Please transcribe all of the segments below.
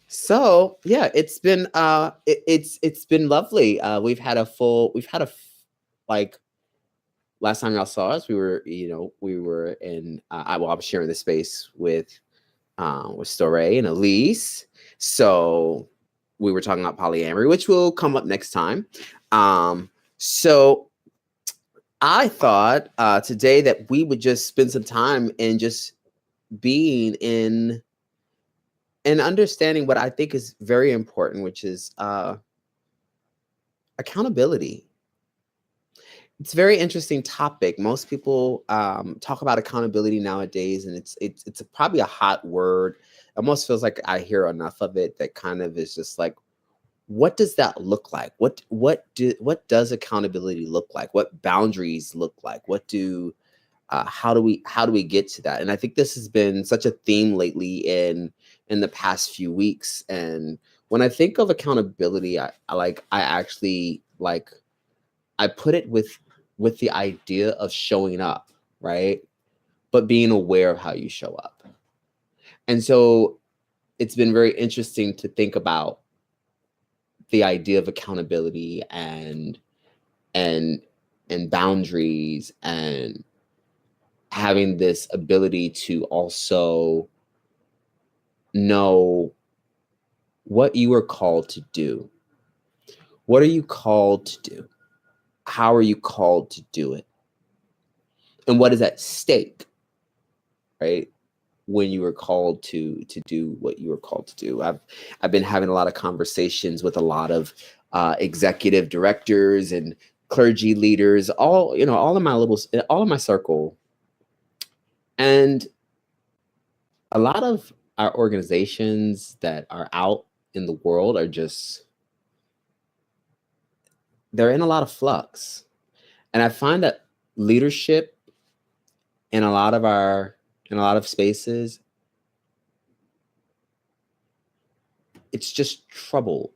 So yeah, it's been lovely. Like last time y'all saw us, we were in I was sharing the space with Storey and Elise. So we were talking about polyamory, which will come up next time. So I thought today that we would just spend some time in just being in and understanding what I think is very important, which is accountability. It's a very interesting topic. Most people talk about accountability nowadays, and it's probably a hot word. It almost feels like I hear enough of it that kind of is just like, what does that look like? What does accountability look like? What boundaries look like? How do we get to that? And I think this has been such a theme lately in the past few weeks. And when I think of accountability, I actually like I put it with the idea of showing up, right? But being aware of how you show up. And so it's been very interesting to think about the idea of accountability and and boundaries and having this ability to also know what you are called to do. What are you called to do? How are you called to do it? And what is at stake, right? When you were called to do what you were called to do. I've been having a lot of conversations with a lot of executive directors and clergy leaders, all of my circle. And a lot of our organizations that are out in the world are just, they're in a lot of flux. And I find that leadership in in a lot of spaces, it's just trouble.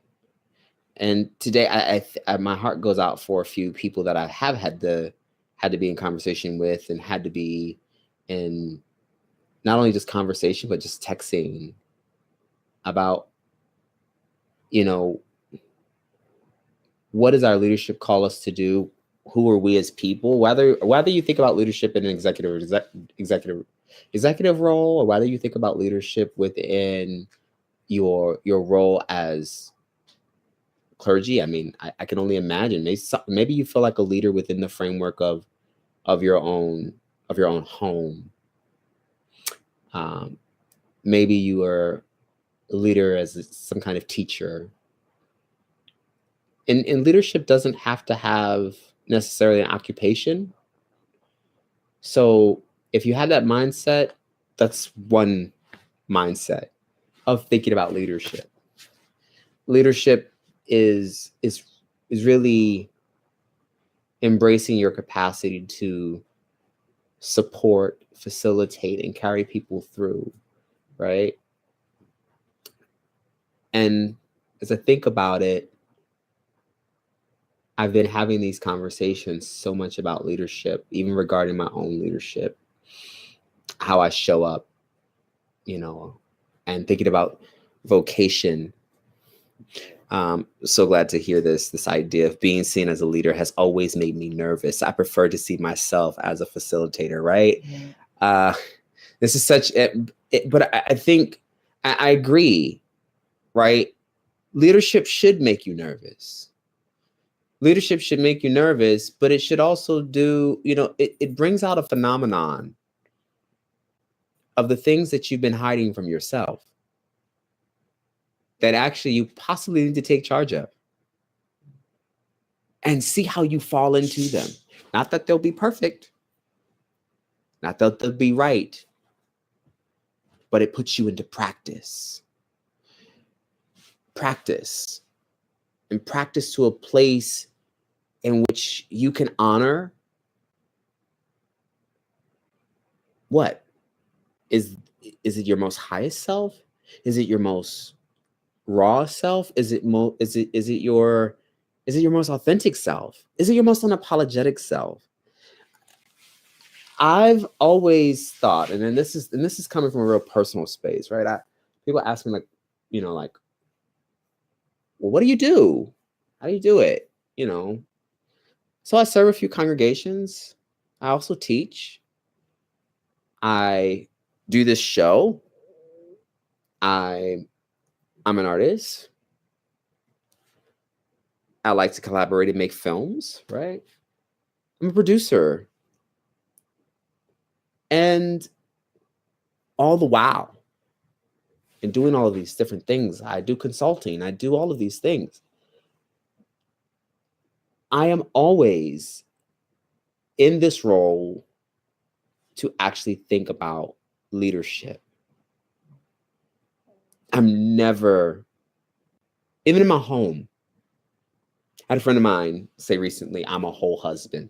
And today, my heart goes out for a few people that I have had to be in conversation with, and had to be in not only just conversation but just texting about, you know, what does our leadership call us to do? Who are we as people? Whether you think about leadership in an executive role, or whether you think about leadership within your role as clergy. I mean, I can only imagine. Maybe you feel like a leader within the framework of your own home. Um, Maybe you are a leader as some kind of teacher. And leadership doesn't have to have necessarily an occupation. So if you have that mindset, that's one mindset of thinking about leadership. Leadership is really embracing your capacity to support, facilitate, and carry people through, right? And as I think about it, I've been having these conversations so much about leadership, even regarding my own leadership, how I show up, and thinking about vocation. So glad to hear this idea of being seen as a leader has always made me nervous. I prefer to see myself as a facilitator, right? This is but I think I agree, right? Leadership should make you nervous. Leadership should make you nervous, but it should also it brings out a phenomenon of the things that you've been hiding from yourself that actually you possibly need to take charge of, and see how you fall into them. Not that they'll be perfect, not that they'll be right, but it puts you into practice. Practice. and practice to a place in which you can honor what is it your most highest self? Is it your most raw self? Is it your most authentic self? Is it your most unapologetic self? I've always thought, and then this is coming from a real personal space, right? People ask me like, like, well, what do you do? How do you do it? So I serve a few congregations. I also teach. I do this show. I'm an artist. I like to collaborate and make films, right? I'm a producer. And all the while, in doing all of these different things, I do consulting, I do all of these things. I am always in this role to actually think about leadership. I'm never, even in my home, I had a friend of mine say recently, I'm a whole husband.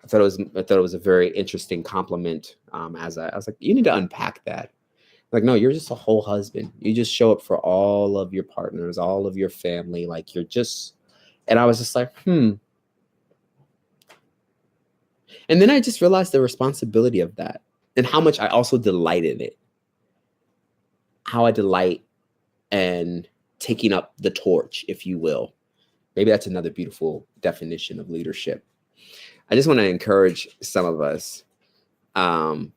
I thought it was a very interesting compliment. I was like, you need to unpack that. Like, no, you're just a whole husband. You just show up for all of your partners, all of your family. Like and I was just like, And then I just realized the responsibility of that and how much I also delight in it. How I delight in taking up the torch, if you will. Maybe that's another beautiful definition of leadership. I just want to encourage some of us, to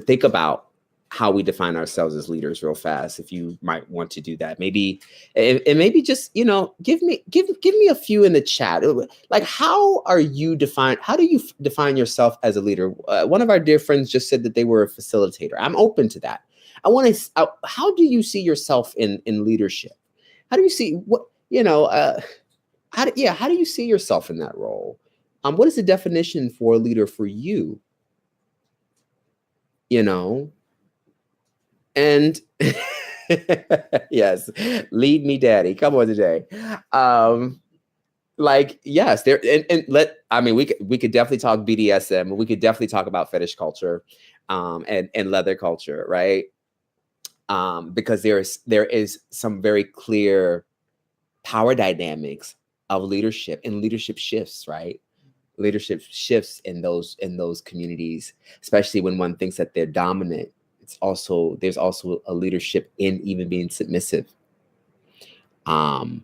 think about how we define ourselves as leaders real fast. If you might want to do that, maybe, and maybe just, give me a few in the chat. Like, how do you define yourself as a leader? One of our dear friends just said that they were a facilitator. I'm open to that. How do you see yourself in leadership? How do you see how do you see yourself in that role? What is the definition for a leader for you? And yes, lead me, daddy. Come on today. Yes, we could definitely talk BDSM. We could definitely talk about fetish culture, and leather culture, right? Because there is some very clear power dynamics of leadership, and leadership shifts, right? Leadership shifts in those communities, especially when one thinks that they're dominant. There's also a leadership in even being submissive, and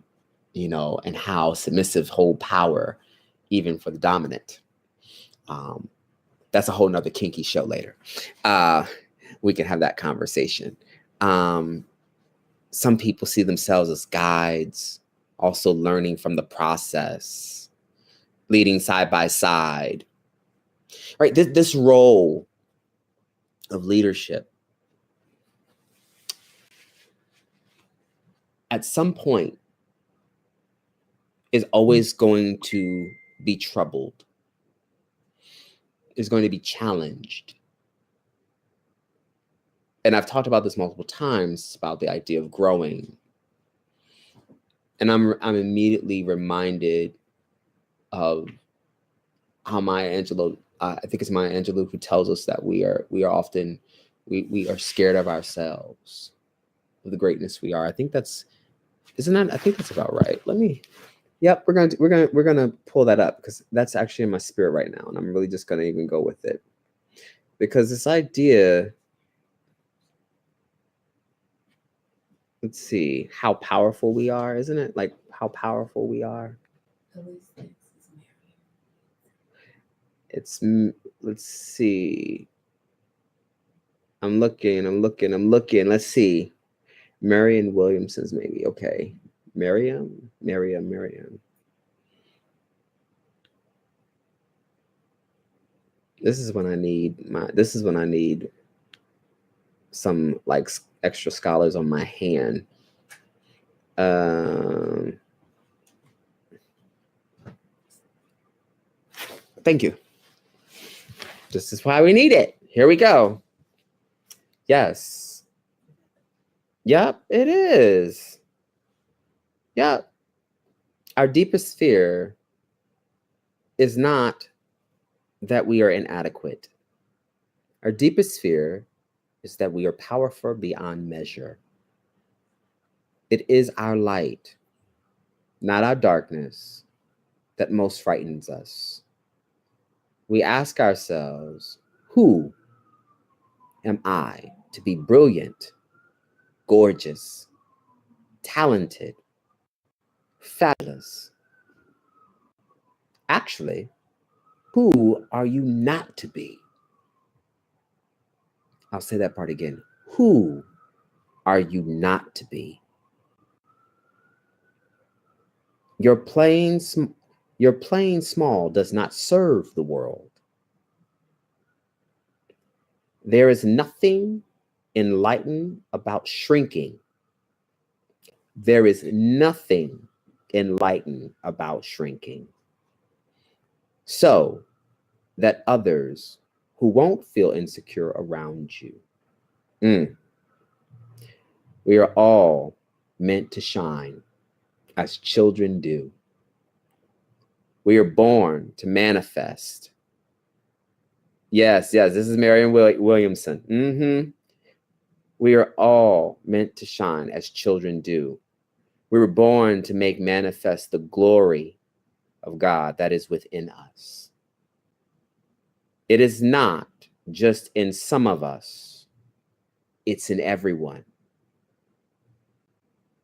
how submissive hold power even for the dominant. That's a whole nother kinky show later. We can have that conversation. Some people see themselves as guides, also learning from the process, leading side by side, right? This role of leadership at some point is always going to be troubled, is going to be challenged. And I've talked about this multiple times about the idea of growing. And I'm immediately reminded of how Maya Angelou, I think it's Maya Angelou, who tells us that we are often scared of ourselves, of the greatness we are. I think that's about right. Yep, we're gonna pull that up because that's actually in my spirit right now, and I'm really just gonna even go with it, because this idea. Let's see how powerful we are, isn't it? Like how powerful we are. Let's see. I'm looking. Let's see. Marianne Williamson's maybe. Okay. Miriam. This is when I need some like extra scholars on my hand. Thank you. This is why we need it. Here we go. Yes. Yep, it is. Yep. Our deepest fear is not that we are inadequate. Our deepest fear is that we are powerful beyond measure. It is our light, not our darkness, that most frightens us. We ask ourselves, who am I to be brilliant, gorgeous, talented, fabulous? Actually, who are you not to be? I'll say that part again. Who are you not to be? Your playing small does not serve the world. There is nothing enlightened about shrinking. There is nothing enlightened about shrinking. So that others who won't feel insecure around you. We are all meant to shine as children do. We are born to manifest. Yes, this is Marianne Williamson. We are all meant to shine as children do. We were born to make manifest the glory of God that is within us. It is not just in some of us, it's in everyone.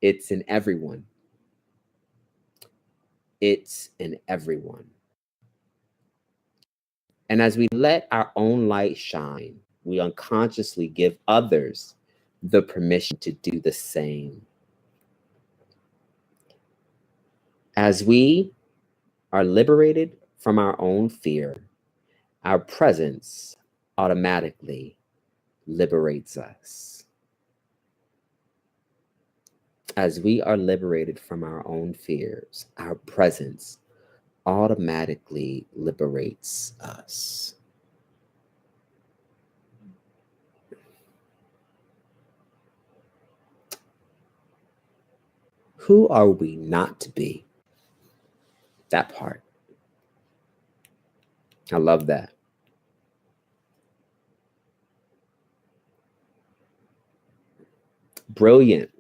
It's in everyone. It's in everyone. And as we let our own light shine, we unconsciously give others the permission to do the same. As we are liberated from our own fear, our presence automatically liberates us. As we are liberated from our own fears, our presence automatically liberates us. Who are we not to be? That part. I love that. Brilliant,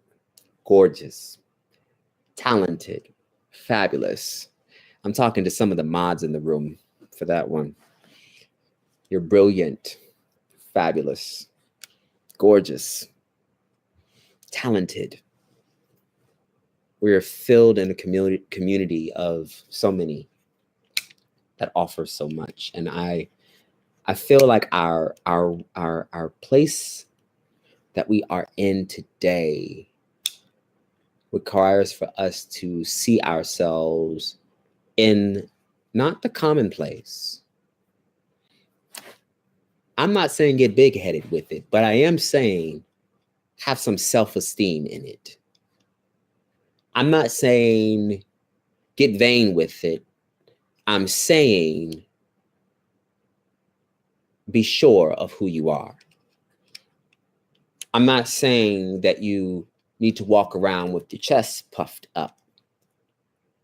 gorgeous, talented, fabulous. I'm talking to some of the mods in the room for that one. You're brilliant, fabulous, gorgeous, talented. We are filled in a community of so many that offers so much. And I feel like our place that we are in today requires for us to see ourselves in not the commonplace. I'm not saying get big-headed with it, but I am saying have some self-esteem in it. I'm not saying get vain with it. I'm saying be sure of who you are. I'm not saying that you need to walk around with your chest puffed up,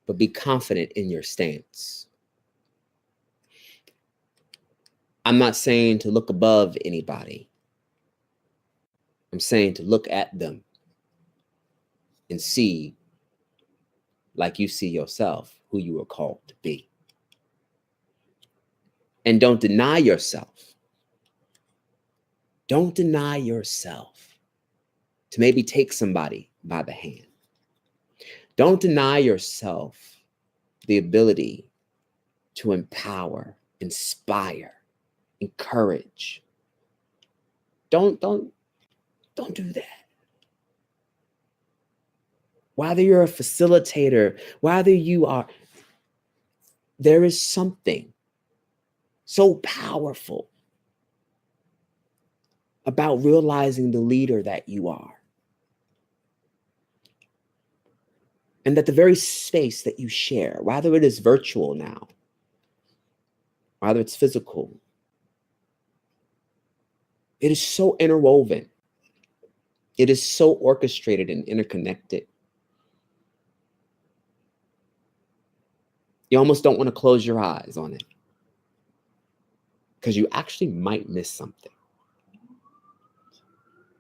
but be confident in your stance. I'm not saying to look above anybody. I'm saying to look at them and see, like you see yourself, who you were called to be. And don't deny yourself. Don't deny yourself to maybe take somebody by the hand. Don't deny yourself the ability to empower, inspire, encourage. Don't do that. Whether you're a facilitator, whether you are, there is something so powerful about realizing the leader that you are. And that the very space that you share, whether it is virtual now, whether it's physical, it is so interwoven. It is so orchestrated and interconnected. You almost don't want to close your eyes on it because you actually might miss something.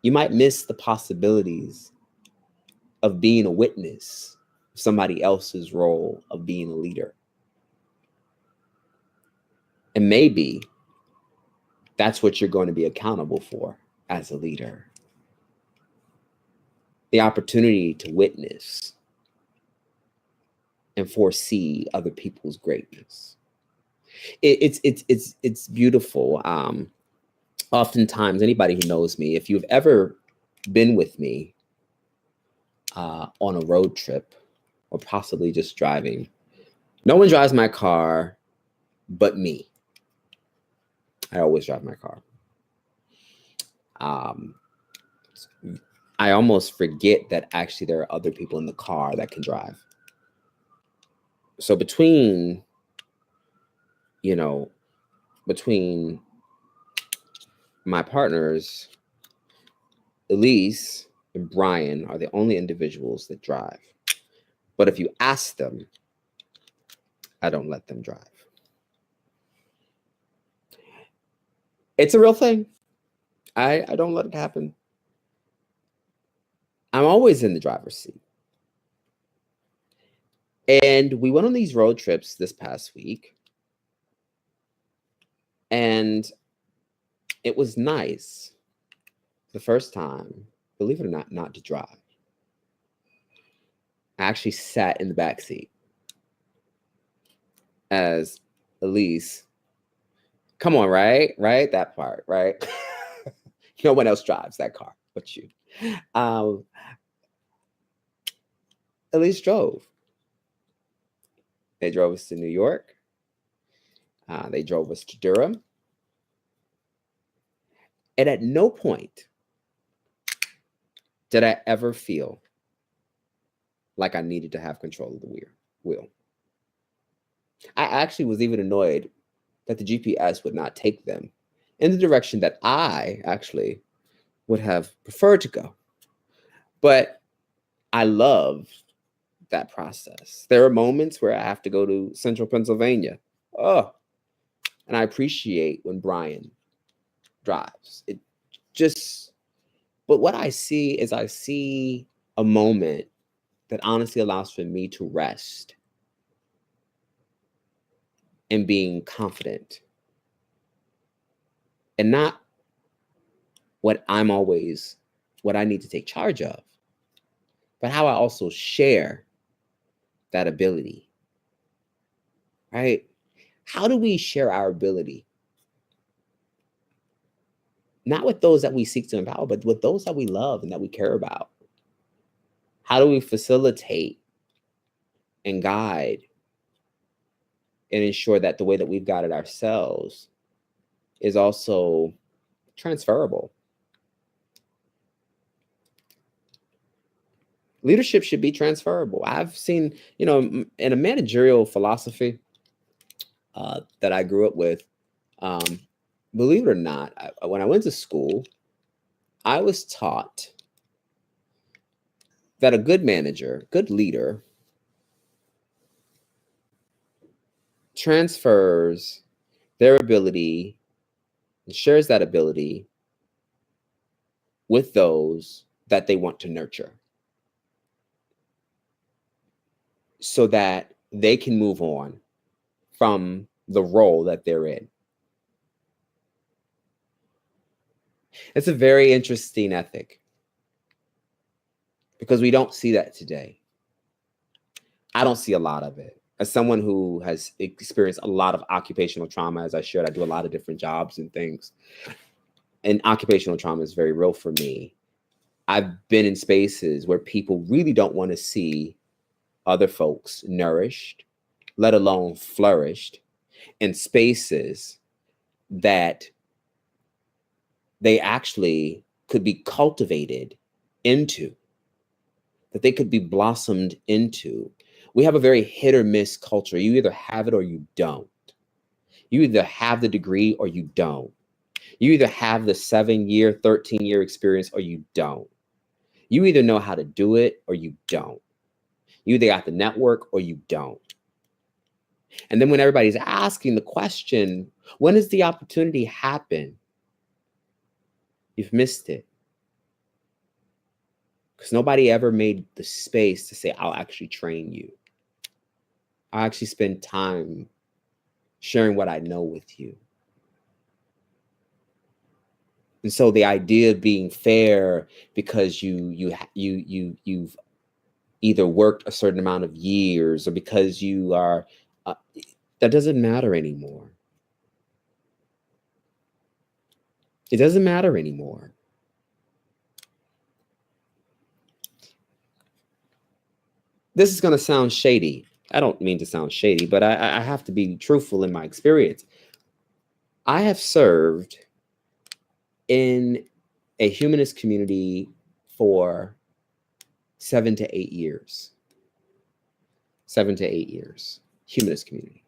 You might miss the possibilities of being a witness of somebody else's role of being a leader. And maybe that's what you're going to be accountable for as a leader. The opportunity to witness and foresee other people's greatness. It's beautiful. Oftentimes, anybody who knows me, if you've ever been with me on a road trip or possibly just driving, no one drives my car but me. I always drive my car. I almost forget that actually there are other people in the car that can drive. So between my partners, Elise and Brian are the only individuals that drive. But if you ask them, I don't let them drive. It's a real thing. I don't let it happen. I'm always in the driver's seat. And we went on these road trips this past week. And it was nice the first time, believe it or not to drive. I actually sat in the back seat as Elise. Come on, right? That part, right? No one else drives that car but you. Elise drove. They drove us to New York. They drove us to Durham. And at no point did I ever feel like I needed to have control of the wheel. I actually was even annoyed that the GPS would not take them in the direction that I actually would have preferred to go. But I love that process. There are moments where I have to go to central Pennsylvania. Oh, and I appreciate when Brian drives. But what I see is I see a moment that honestly allows for me to rest and being confident and not what I need to take charge of, but how I also share that ability, right? How do we share our ability? Not with those that we seek to empower, but with those that we love and that we care about. How do we facilitate and guide and ensure that the way that we've guided ourselves is also transferable? Leadership should be transferable. I've seen, in a managerial philosophy that I grew up with, believe it or not, when I went to school, I was taught that a good manager, good leader, transfers their ability and shares that ability with those that they want to nurture so that they can move on from the role that they're in. It's a very interesting ethic because we don't see that today. I don't see a lot of it. As someone who has experienced a lot of occupational trauma, as I shared, I do a lot of different jobs and things. And occupational trauma is very real for me. I've been in spaces where people really don't want to see other folks nourished, let alone flourished, in spaces that they actually could be cultivated into, that they could be blossomed into. We have a very hit or miss culture. You either have it or you don't. You either have the degree or you don't. You either have the 7-year, 13-year experience or you don't. You either know how to do it or you don't. You either got the network or you don't. And then when everybody's asking the question, when does the opportunity happen? You've missed it. Because nobody ever made the space to say, I'll actually train you. I'll actually spend time sharing what I know with you. And so the idea of being fair because you've either worked a certain amount of years or because you are that doesn't matter anymore. It doesn't matter anymore. This is going to sound shady. I don't mean to sound shady, but I have to be truthful in my experience. I have served in a humanist community for 7 to 8 years. 7 to 8 years, humanist community.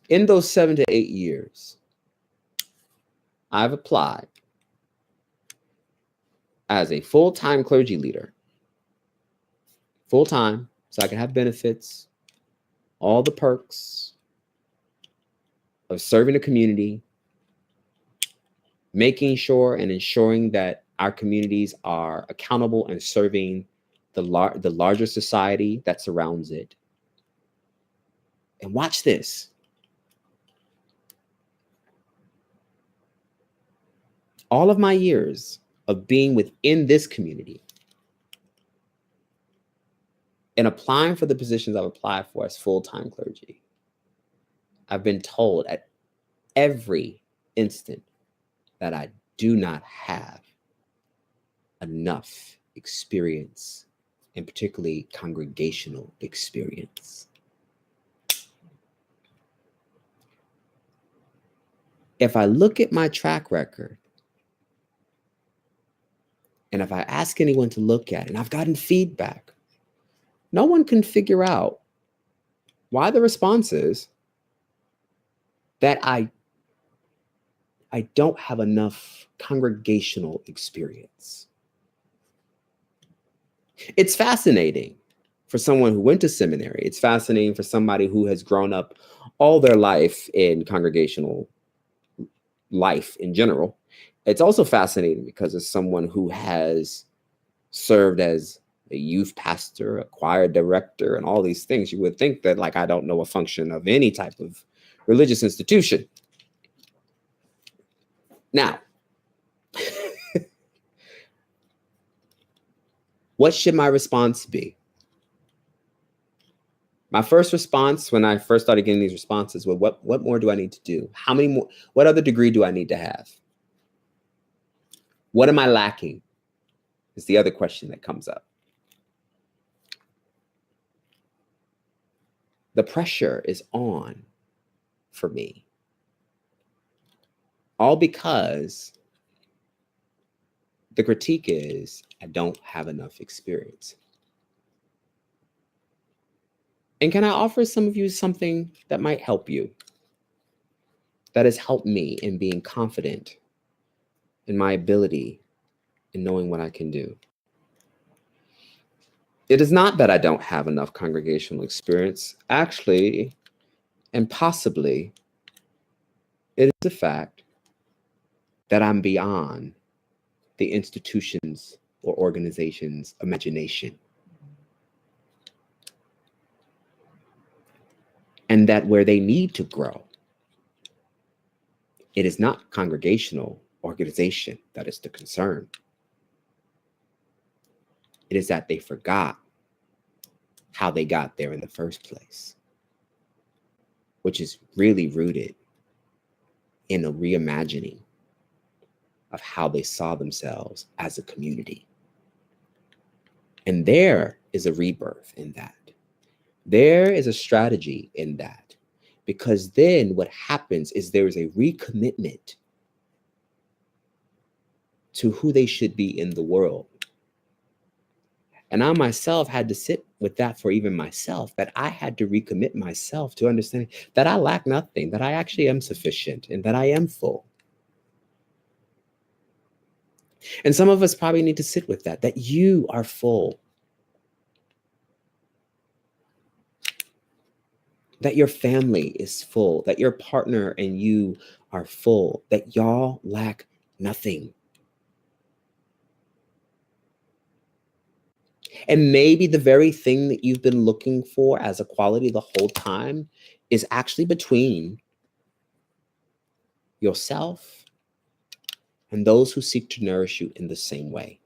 In those 7 to 8 years, I've applied as a full-time clergy leader, full-time, so I can have benefits, all the perks of serving the community, making sure and ensuring that our communities are accountable and serving the larger society that surrounds it. And watch this. All of my years of being within this community and applying for the positions I've applied for as full-time clergy, I've been told at every instant that I do not have enough experience, and particularly congregational experience. If I look at my track record, and if I ask anyone to look at it, and I've gotten feedback, no one can figure out why the response is that I don't have enough congregational experience. It's fascinating for someone who went to seminary. It's fascinating for somebody who has grown up all their life in congregational life in general. It's also fascinating because as someone who has served as a youth pastor, a choir director, and all these things, you would think that like I don't know a function of any type of religious institution. Now, what should my response be? My first response when I first started getting these responses was, what more do I need to do? How many more? What other degree do I need to have? What am I lacking? Is the other question that comes up. The pressure is on for me. All because the critique is I don't have enough experience. And can I offer some of you something that might help you? That has helped me in being confident in my ability in knowing what I can do. It is not that I don't have enough congregational experience. Actually, and possibly, it is the fact that I'm beyond the institution's or organization's imagination. And that where they need to grow, it is not congregational organization that is the concern. It is that they forgot how they got there in the first place, which is really rooted in a reimagining of how they saw themselves as a community. And there is a rebirth in that. There is a strategy in that, because then what happens is there is a recommitment to who they should be in the world. And I myself had to sit with that for even myself, that I had to recommit myself to understanding that I lack nothing, that I actually am sufficient, and that I am full. And some of us probably need to sit with that you are full. that your family is full, that your partner and you are full, that y'all lack nothing. And maybe the very thing that you've been looking for as a quality the whole time is actually between yourself and those who seek to nourish you in the same way.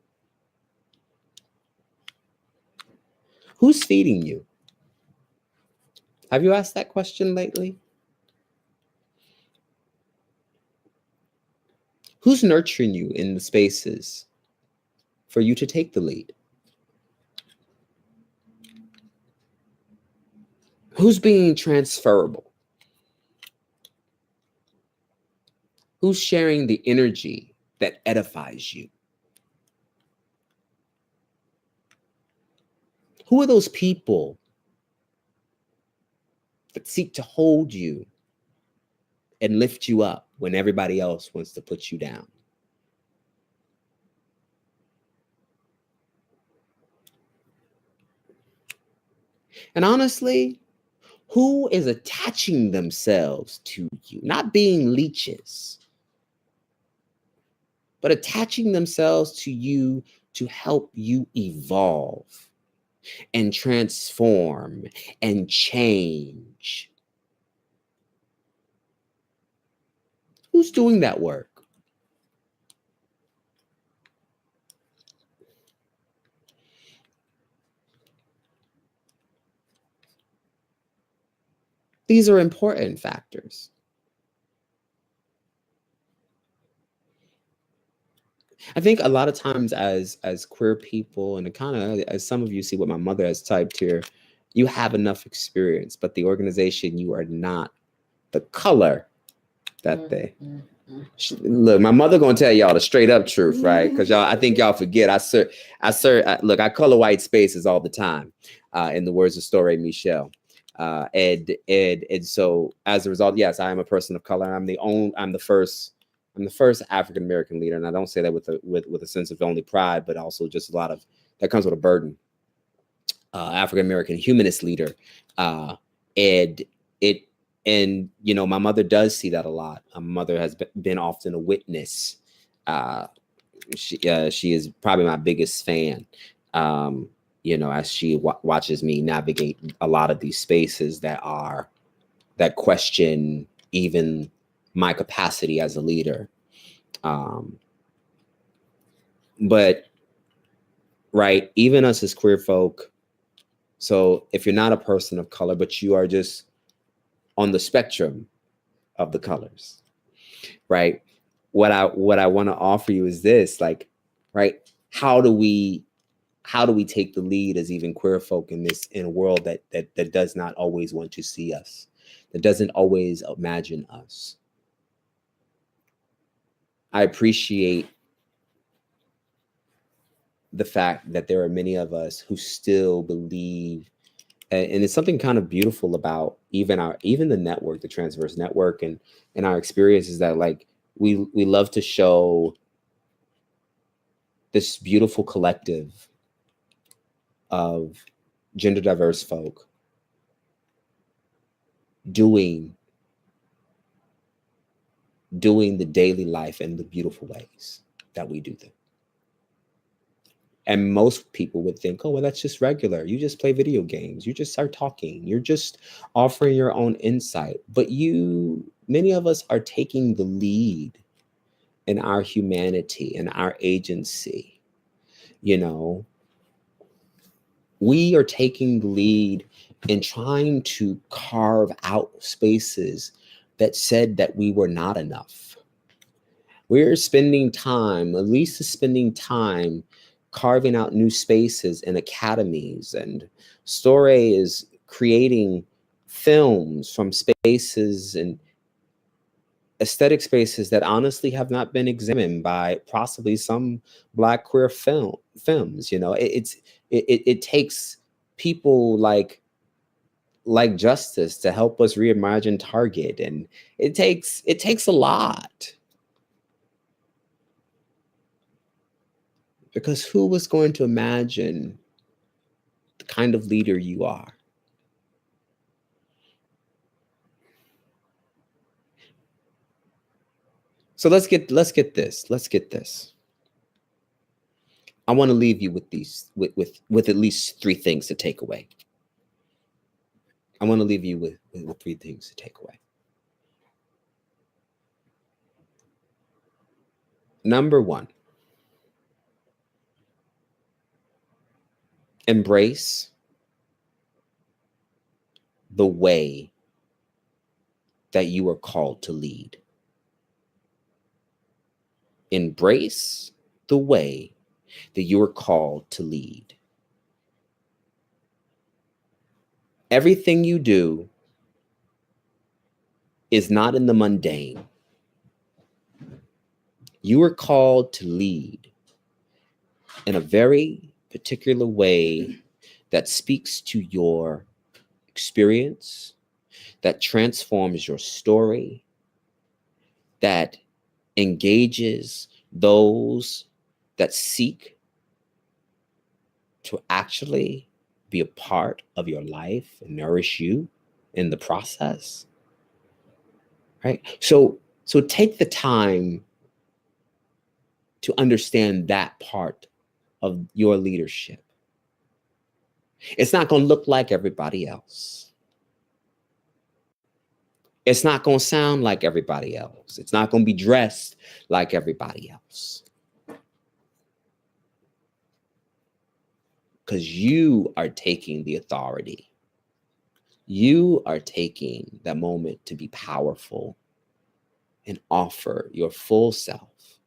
Who's feeding you? Have you asked that question lately? Who's nurturing you in the spaces for you to take the lead? Who's being transferable? Who's sharing the energy that edifies you? Who are those people that seek to hold you and lift you up when everybody else wants to put you down? And honestly, who is attaching themselves to you? Not being leeches, but attaching themselves to you to help you evolve and transform and change. Who's doing that work? These are important factors. I think a lot of times as queer people, and kind of as some of you see what my mother has typed here, you have enough experience, but the organization, you are not the color that they look. My mother gonna tell y'all the straight up truth, right? Because y'all, I think y'all forget. Look, I color white spaces all the time, in the words of Story Michelle. And so as a result, yes, I am a person of color. I'm the first African American leader, and I don't say that with a sense of only pride, but also just a lot of that comes with a burden. African American humanist leader, and it and my mother does see that a lot. My mother has been often a witness. Uh, she is probably my biggest fan. As she watches me navigate a lot of these spaces that question even my capacity as a leader. But right, even us as queer folk. So if you're not a person of color, but you are just on the spectrum of the colors, right? What I want to offer you is this, like, right? How do we take the lead as even queer folk in a world that does not always want to see us, that doesn't always imagine us? I appreciate the fact that there are many of us who still believe, and it's something kind of beautiful about even the network, the transverse network, and our experiences, that like we love to show this beautiful collective of gender diverse folk doing the daily life in the beautiful ways that we do them. And most people would think, oh, well, that's just regular. You just play video games. You just start talking. You're just offering your own insight. But many of us are taking the lead in our humanity and our agency. We are taking the lead in trying to carve out spaces that said that we were not enough. We're spending time, Elise is spending time carving out new spaces in academies, and Story is creating films from spaces and aesthetic spaces that honestly have not been examined by possibly some Black queer films. It takes people like Justice to help us reimagine Target, and it takes a lot. Because who was going to imagine the kind of leader you are? So let's get this. I want to leave you with these with at least three things to take away. I want to leave you with three things to take away. Number one, embrace the way that you are called to lead. Embrace the way that you are called to lead. Everything you do is not in the mundane. You are called to lead in a very particular way that speaks to your experience, that transforms your story, that engages those that seek to actually be a part of your life and nourish you in the process. Right? So take the time to understand that part of your leadership. It's not going to look like everybody else. It's not going to sound like everybody else. It's not going to be dressed like everybody else. Because you are taking the authority. You are taking the moment to be powerful and offer your full self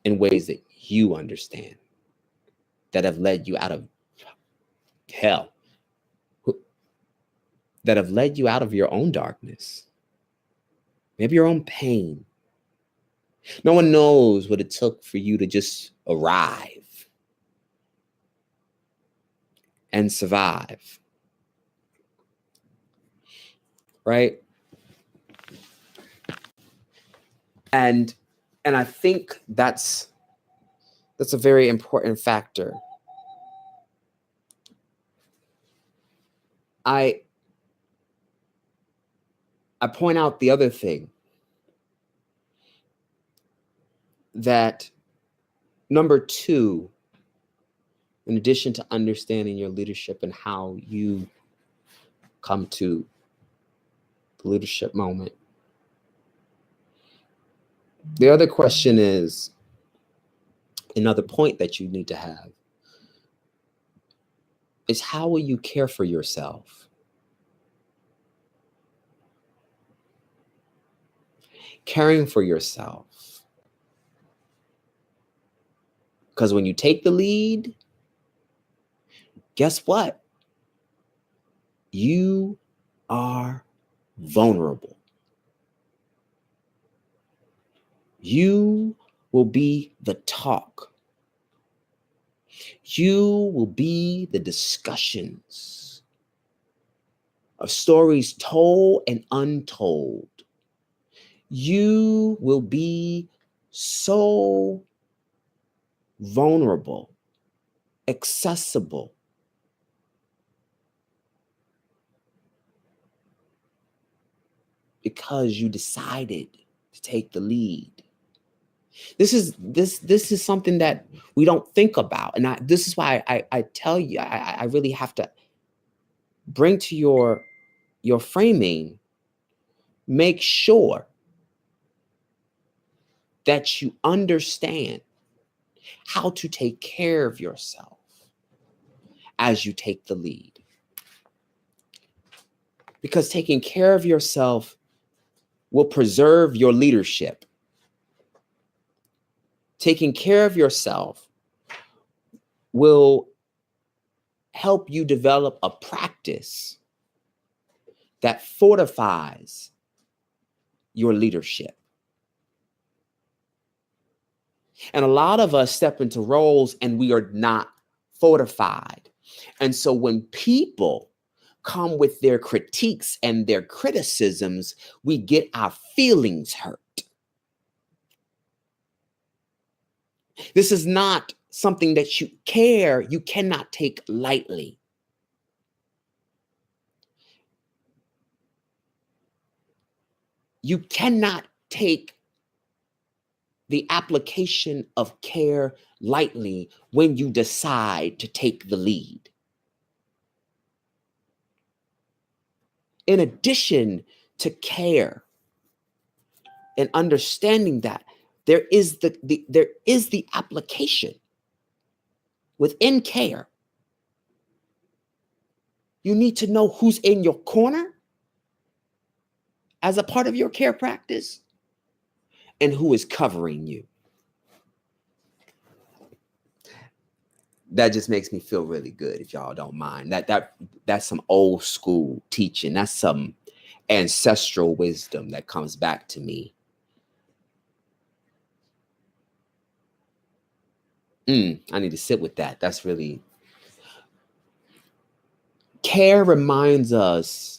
in ways that you understand, that have led you out of hell, that have led you out of your own darkness, maybe your own pain. No one knows what it took for you to just arrive and survive, right? And I think that's a very important factor. I point out the other thing, that number two, in addition to understanding your leadership and how you come to the leadership moment, the other question is, another point that you need to have is, how will you care for yourself? Caring for yourself. Because when you take the lead, guess what? You are vulnerable. You will be the talk. You will be the discussions of stories told and untold. You will be so vulnerable, accessible, because you decided to take the lead. This is something that we don't think about, and this is why I tell you, I really have to bring to your framing. Make sure that you understand how to take care of yourself as you take the lead, because taking care of yourself will preserve your leadership. Taking care of yourself will help you develop a practice that fortifies your leadership. And a lot of us step into roles and we are not fortified. And so when people come with their critiques and their criticisms, we get our feelings hurt. This is not something that you cannot take lightly. You cannot take the application of care lightly when you decide to take the lead. In addition to care and understanding that, there is the application within care. You need to know who's in your corner as a part of your care practice and who is covering you. That just makes me feel really good, if y'all don't mind. That's some old school teaching. That's some ancestral wisdom that comes back to me. I need to sit with that. That's really... Care reminds us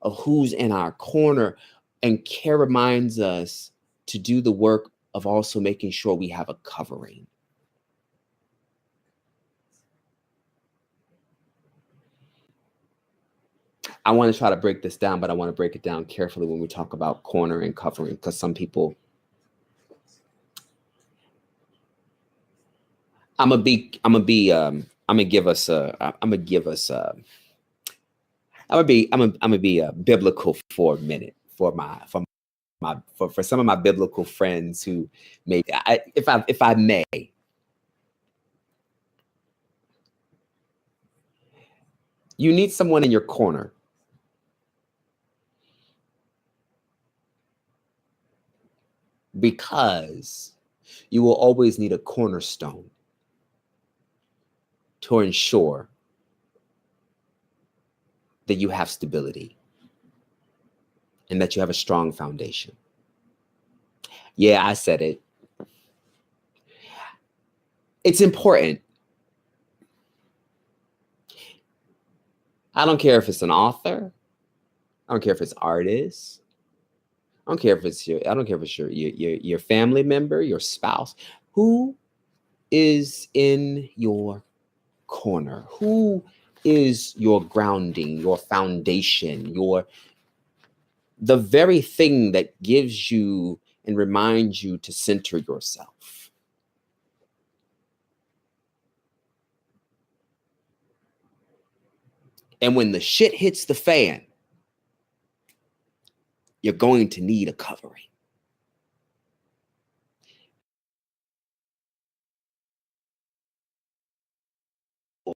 of who's in our corner, and care reminds us to do the work of also making sure we have a covering. I want to try to break this down, but I want to break it down carefully when we talk about corner and covering, because some people... I'm gonna give us biblical for a minute for some of my biblical friends who may... if I may, you need someone in your corner because you will always need a cornerstone to ensure that you have stability and that you have a strong foundation. Yeah, I said it. It's important. I don't care if it's an author. I don't care if it's artists. I don't care if it's your family member, your spouse. Who is in your corner? Who is your grounding, your foundation, the very thing that gives you and reminds you to center yourself? And when the shit hits the fan, you're going to need a covering.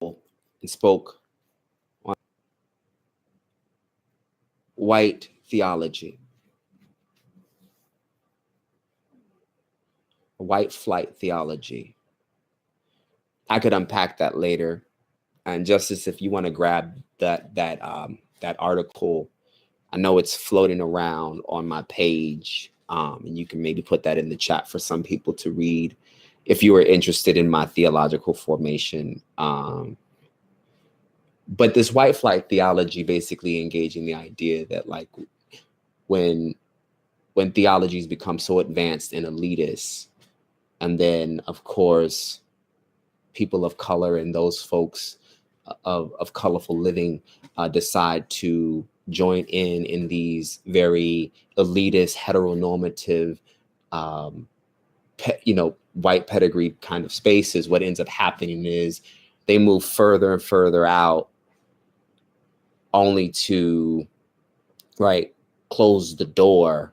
And spoke on white theology, white flight theology. I could unpack that later. And Justice, if you want to grab that article, I know it's floating around on my page, and you can maybe put that in the chat for some people to read if you are interested in my theological formation. But this white flight theology basically engaging the idea that, like, when theologies become so advanced and elitist, and then of course people of color and those folks of colorful living decide to join in these very elitist, heteronormative, white pedigree kind of spaces, what ends up happening is they move further and further out, only to close the door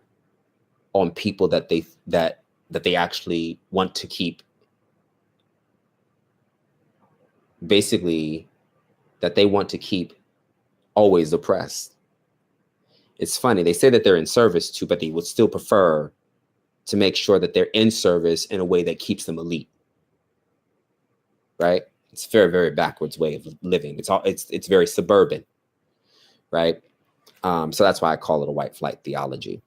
on people that they actually want to keep, basically that they want to keep always oppressed. It's funny, they say that they're in service to, but they would still prefer to make sure that they're in service in a way that keeps them elite. Right? It's a very, very backwards way of living. It's very suburban, right? So that's why I call it a white flight theology.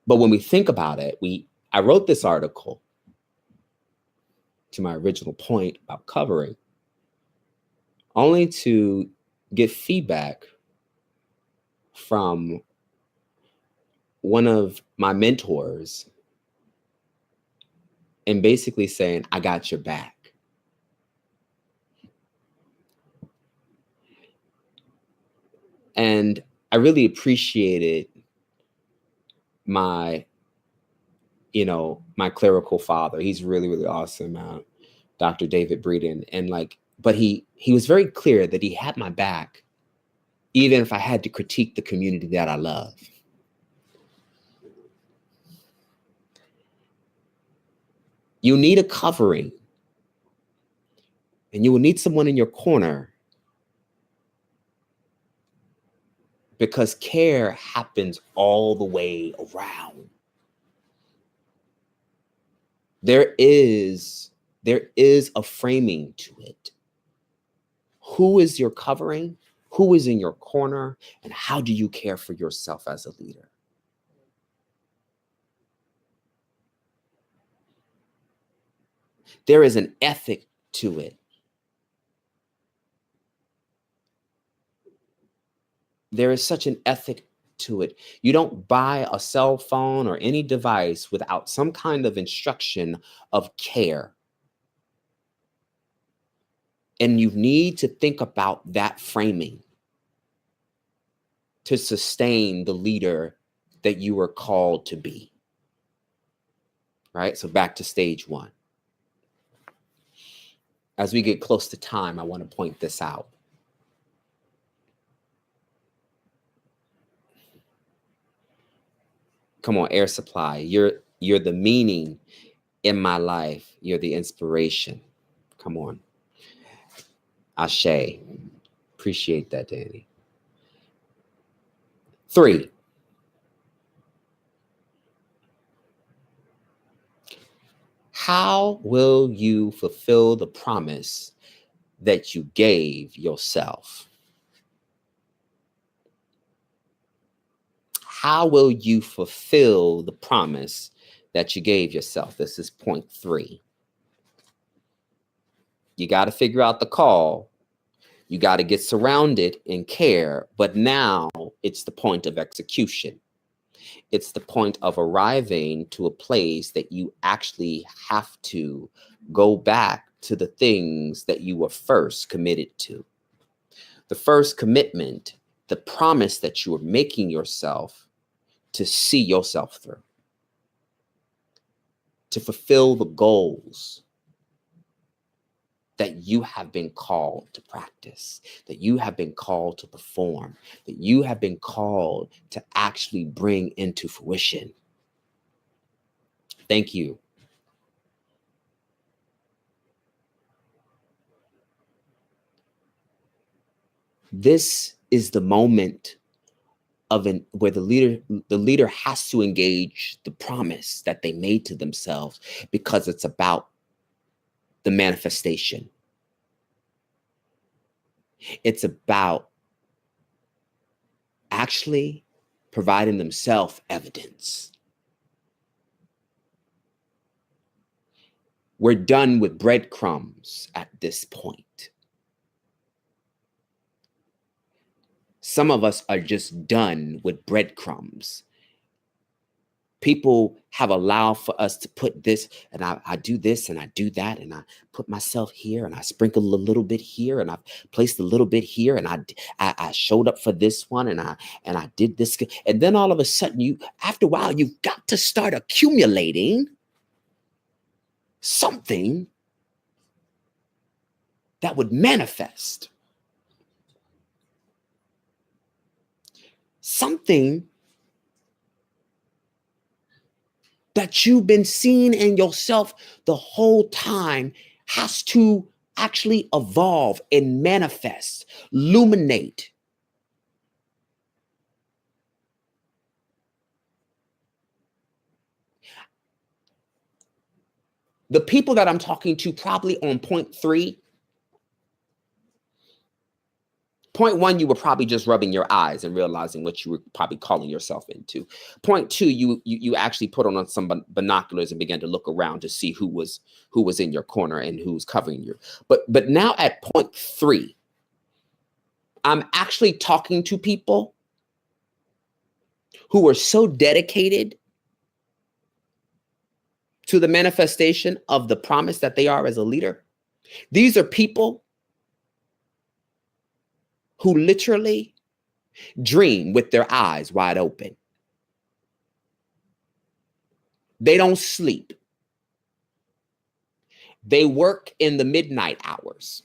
But when we think about it, I wrote this article, to my original point about covering, only to get feedback from one of my mentors and basically saying, I got your back. And I really appreciated my, my clerical father. He's really, really awesome, Dr. David Breeden. And like, but he was very clear that he had my back, even if I had to critique the community that I love. You need a covering, and you will need someone in your corner, because care happens all the way around. There is a framing to it. Who is your covering? Who is in your corner? And how do you care for yourself as a leader? There is an ethic to it. There is such an ethic to it. You don't buy a cell phone or any device without some kind of instruction of care. And you need to think about that framing to sustain the leader that you are called to be. Right? So back to stage one. As we get close to time, I want to point this out. Come on, air supply. You're the meaning in my life. You're the inspiration. Come on. Ashe. Appreciate that, Danny. 3. How will you fulfill the promise that you gave yourself? How will you fulfill the promise that you gave yourself? This is point 3. You got to figure out the call. You got to get surrounded in care. But now it's the point of execution. It's the point of arriving to a place that you actually have to go back to the things that you were first committed to. The first commitment, the promise that you were making yourself to see yourself through, to fulfill the goals that you have been called to practice, that you have been called to perform, that you have been called to actually bring into fruition. Thank you. This is the moment where the leader has to engage the promise that they made to themselves, because it's about the manifestation. It's about actually providing themselves evidence. We're done with breadcrumbs at this point. Some of us are just done with breadcrumbs. People have allowed for us to put this, and I do this and I do that, and I put myself here and I sprinkle a little bit here and I've placed a little bit here, and I showed up for this one and I did this. And then all of a sudden, after a while, you've got to start accumulating something that would manifest. Something that you've been seeing in yourself the whole time has to actually evolve and manifest, illuminate. The people that I'm talking to probably on point 3, point 1, you were probably just rubbing your eyes and realizing what you were probably calling yourself into. Point 2, you actually put on some binoculars and began to look around to see who was in your corner and who's covering you. But now at point 3, I'm actually talking to people who are so dedicated to the manifestation of the promise that they are as a leader. These are people who literally dream with their eyes wide open. They don't sleep. They work in the midnight hours.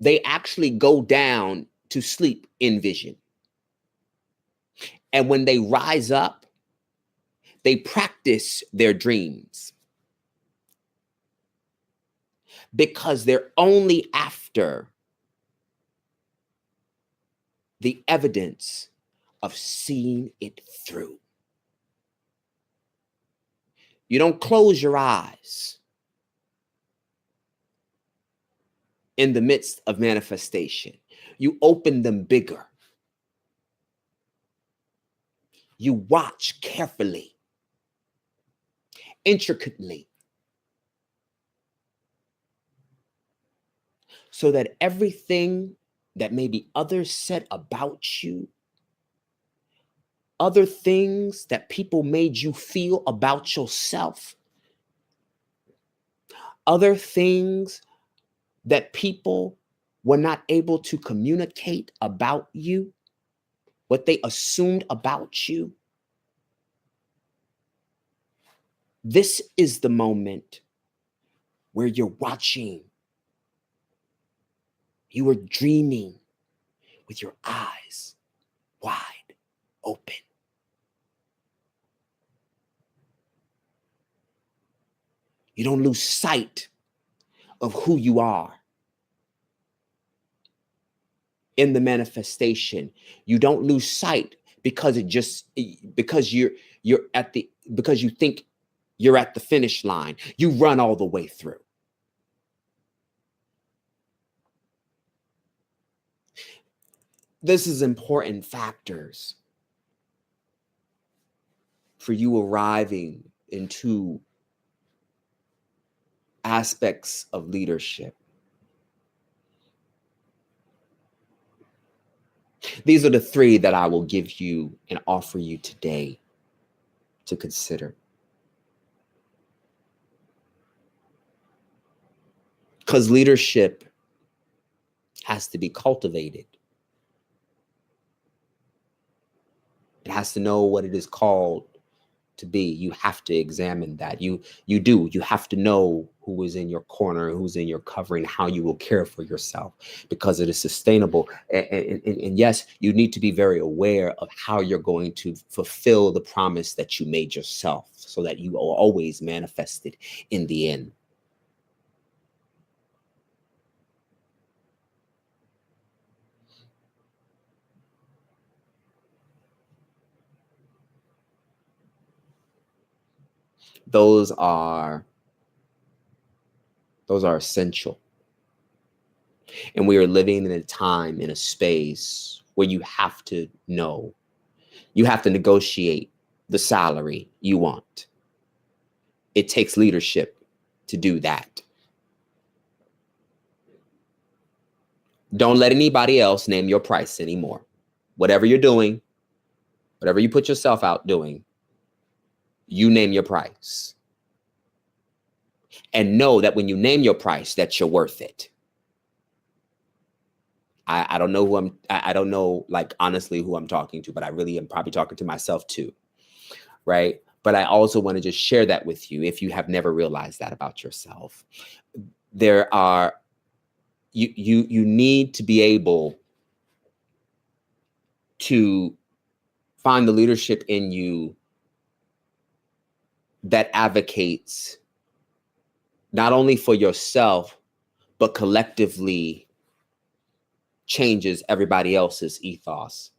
They actually go down to sleep in vision. And when they rise up, they practice their dreams because they're only after the evidence of seeing it through. You don't close your eyes in the midst of manifestation. You open them bigger. You watch carefully, intricately, so that everything that maybe others said about you, other things that people made you feel about yourself, other things that people were not able to communicate about you, what they assumed about you. This is the moment where you're watching. You are dreaming with your eyes wide open. You don't lose sight of who you are in the manifestation. You don't lose sight because because you think you're at the finish line. You run all the way through. This is important factors for you arriving into aspects of leadership. These are the three that I will give you and offer you today to consider. Because leadership has to be cultivated. It has to know what it is called to be. You have to examine that. You have to know who is in your corner, who's in your covering, how you will care for yourself, because it is sustainable. And yes, you need to be very aware of how you're going to fulfill the promise that you made yourself, so that you are always manifested in the end. Those are essential. And we are living in a time, in a space where you have to know, you have to negotiate the salary you want. It takes leadership to do that. Don't let anybody else name your price anymore. Whatever you're doing, whatever you put yourself out doing, you name your price. And know that when you name your price, that you're worth it. I don't know who I don't know, like, honestly, who I'm talking to, but I really am probably talking to myself too, right? But I also want to just share that with you if you have never realized that about yourself. There are, you need to be able to find the leadership in you that advocates not only for yourself, but collectively changes everybody else's ethos.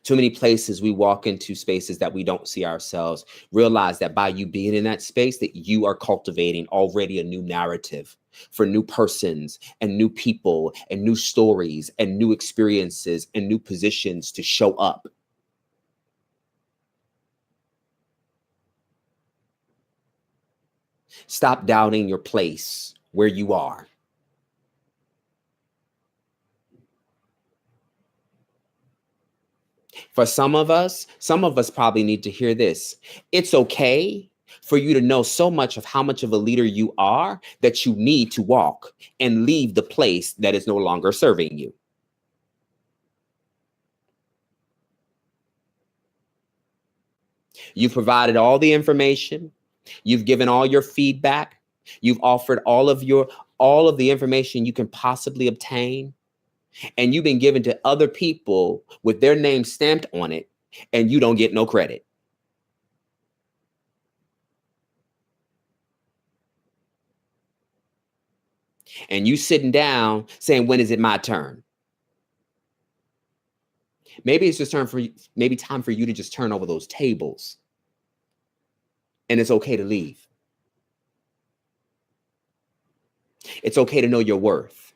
Too many places we walk into, spaces that we don't see ourselves. Realize that by you being in that space, that you are cultivating already a new narrative for new persons and new people and new stories and new experiences and new positions to show up. Stop doubting your place where you are. For some of us probably need to hear this. It's okay for you to know so much of how much of a leader you are that you need to walk and leave the place that is no longer serving you. You've provided all the information. You've given all your feedback. You've offered all of the information you can possibly obtain. And you've been given to other people with their name stamped on it, and you don't get no credit. And you sitting down saying, when is it my turn? Maybe it's just time for you to just turn over those tables. And it's okay to leave. It's okay to know your worth.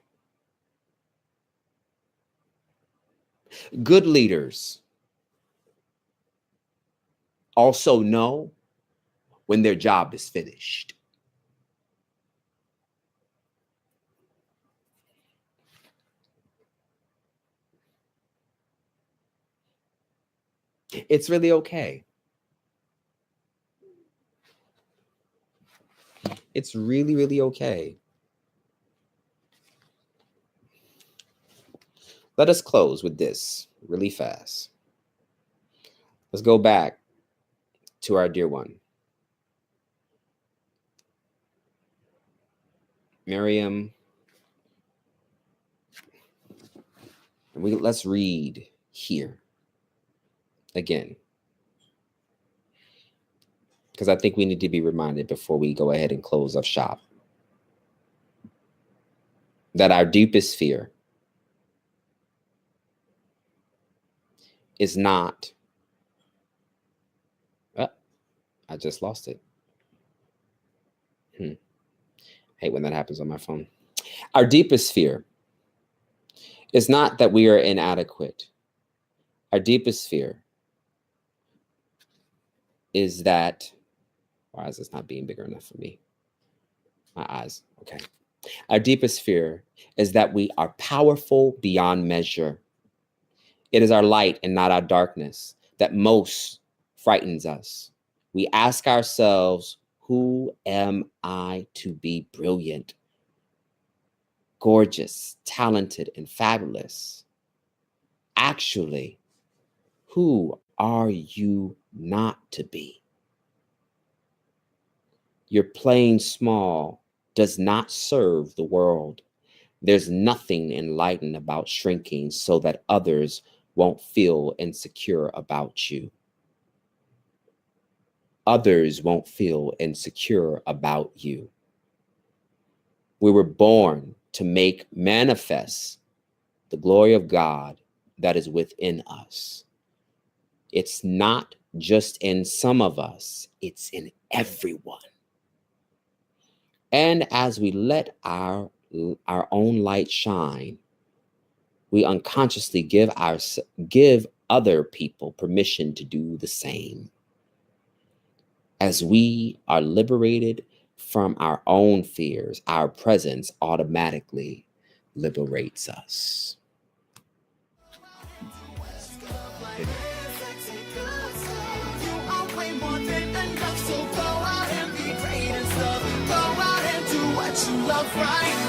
Good leaders also know when their job is finished. It's really okay. It's really, really okay. Let us close with this really fast. Let's go back to our dear one, Miriam. And let's read here again, because I think we need to be reminded before we go ahead and close up shop that our deepest fear is not, I just lost it. Hate when that happens on my phone. Our deepest fear is not that we are inadequate. Our deepest fear is that, why is this not being bigger enough for me? My eyes, okay. Our deepest fear is that we are powerful beyond measure. It is our light and not our darkness that most frightens us. We ask ourselves, who am I to be brilliant, gorgeous, talented, and fabulous? Actually, who are you not to be? Your playing small does not serve the world. There's nothing enlightened about shrinking so that others won't feel insecure about you. Others won't feel insecure about you. We were born to make manifest the glory of God that is within us. It's not just in some of us, it's in everyone. And as we let our own light shine, we unconsciously give other people permission to do the same. As we are liberated from our own fears, our presence automatically liberates us. You love right